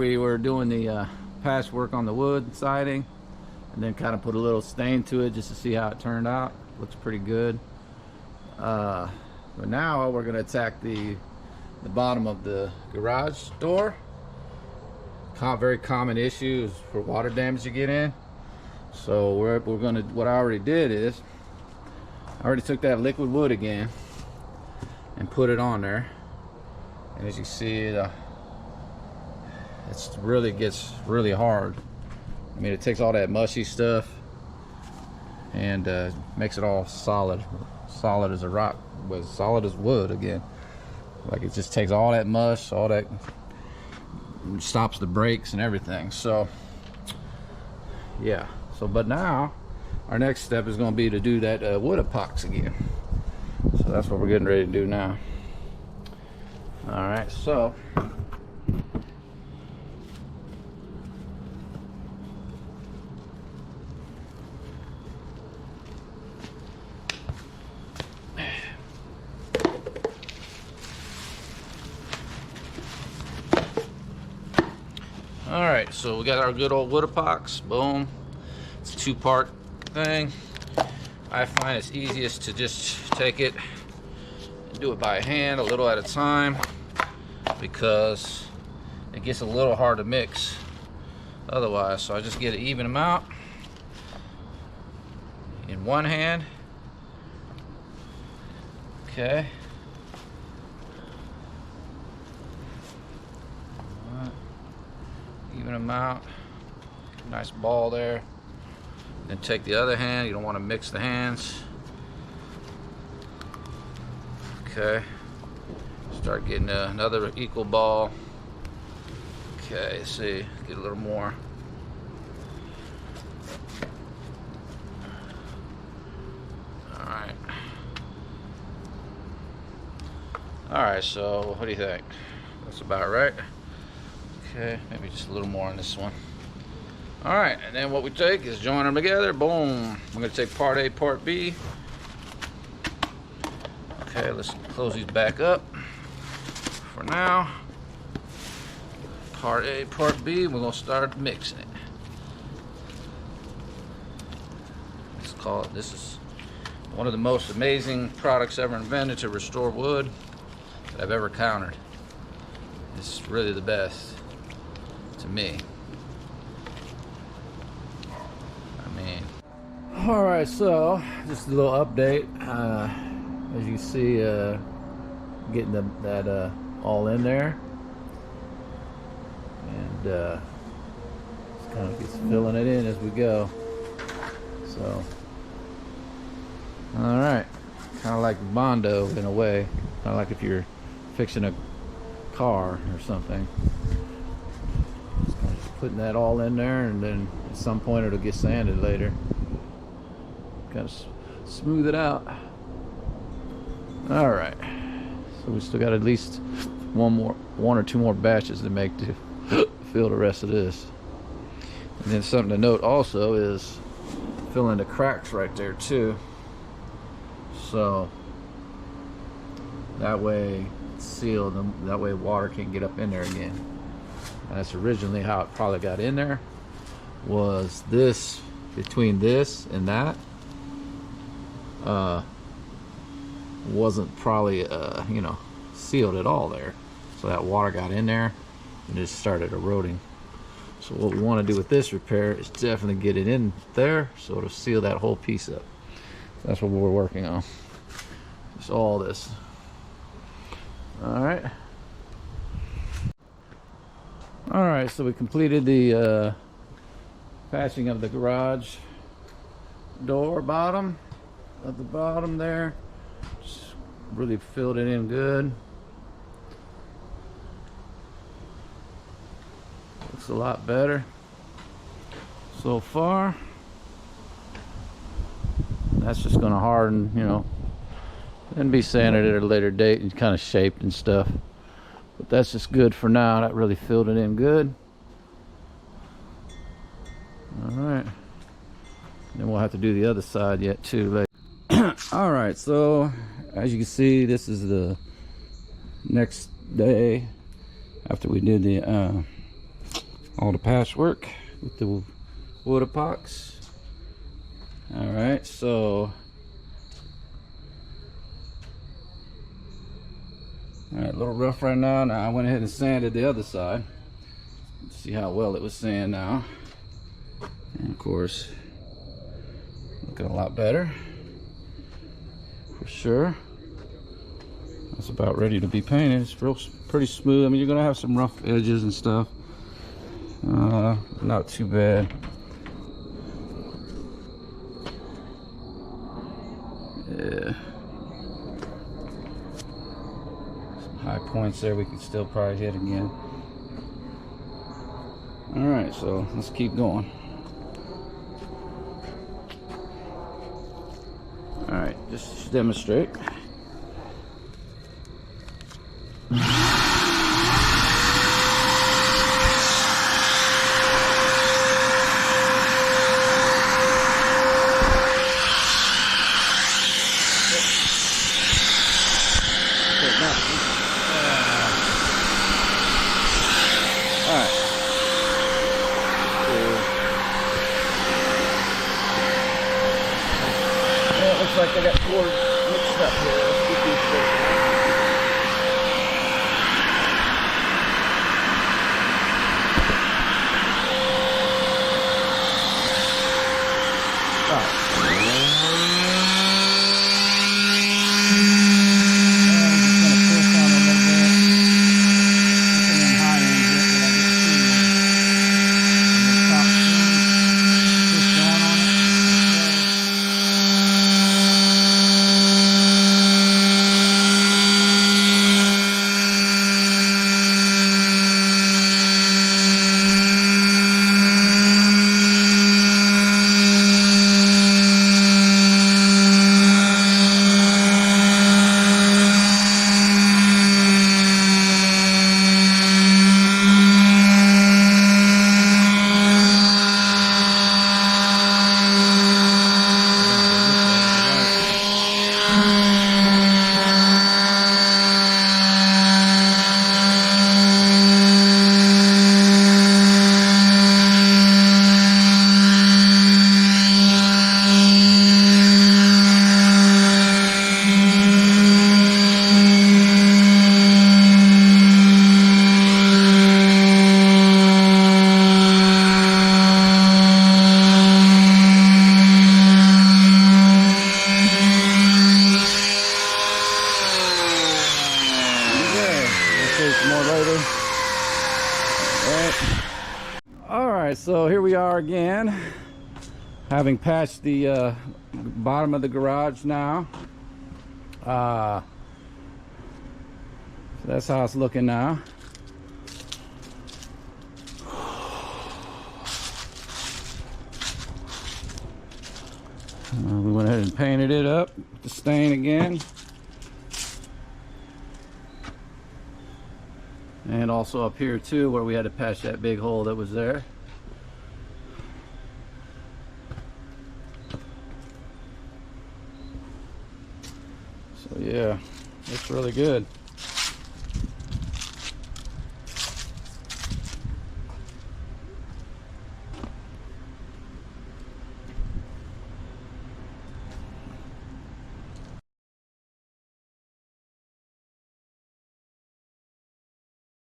we were doing the patchwork on the wood siding, and then kind of put a little stain to it just to see how it turned out. Looks pretty good. But now we're going to attack the bottom of the garage door. Very common issues for water damage to get in. So we're going to, what I already did is, I already took that liquid wood again and put it on there. And as you see, it really gets really hard. I mean, it takes all that mushy stuff and makes it all solid as a rock, but solid as wood again. Like, it just takes all that mush, all that, stops the brakes and everything. So yeah, so but now our next step is going to be to do that Woodepox again. So that's what we're getting ready to do now. All right, so alright, so we got our good old Woodepox. Boom. It's a two-part thing. I find it's easiest to just take it and do it by hand, a little at a time, because it gets a little hard to mix otherwise. So I just get an even amount in one hand. Okay. Even amount, nice ball there. Then take the other hand. You don't want to mix the hands. Okay, start getting another equal ball. Okay, see, get a little more. All right, so what do you think? That's about right. Okay, maybe just a little more on this one. All right, and then what we take is join them together. Boom. I'm gonna take part A, part B. Okay, let's close these back up for now. Part A, part B, we're gonna start mixing it. Let's call it, this is one of the most amazing products ever invented to restore wood that I've ever encountered. It's really the best. To me. I mean, all right, so just a little update. As you see, getting that all in there, and just kind of just filling it in as we go. So, all right, kind of like Bondo in a way, kind of like if you're fixing a car or something. Putting that all in there, and then at some point it'll get sanded later. Kind of smooth it out. All right, so we still got at least one or two more batches to make to fill the rest of this. And then something to note also is fill in the cracks right there too, so that way it's sealed, and that way water can't get up in there again. And that's originally how it probably got in there, was this, between this and that, wasn't probably you know, sealed at all there, so that water got in there and just started eroding. So what we want to do with this repair is definitely get it in there so it'll seal that whole piece up. That's what we're working on, just all this. All right, so we completed the patching of the garage door bottom, at the bottom there. Just really filled it in good. Looks a lot better so far. That's just going to harden, you know, and be sanded at a later date and kind of shaped and stuff. But that's just good for now. That really filled it in good. All right. Then we'll have to do the other side yet too later. All right, so as you can see, this is the next day after we did the all the patchwork with the Woodepox. All right, so all right, a little rough right now. Now I went ahead and sanded the other side. Let's see how well it was sanded now. And of course, looking a lot better for sure. It's about ready to be painted. It's pretty smooth. I mean, you're gonna have some rough edges and stuff. Not too bad. Yeah. Some high points there we can still probably hit again. All right, so let's keep going. All right, just to demonstrate. Looks like I got four mixed up here. Let's get these straight. Alright, so here we are again, having patched the bottom of the garage now. So that's how it's looking now. We went ahead and painted it up with the stain again. And also up here too, where we had to patch that big hole that was there. So yeah, looks really good.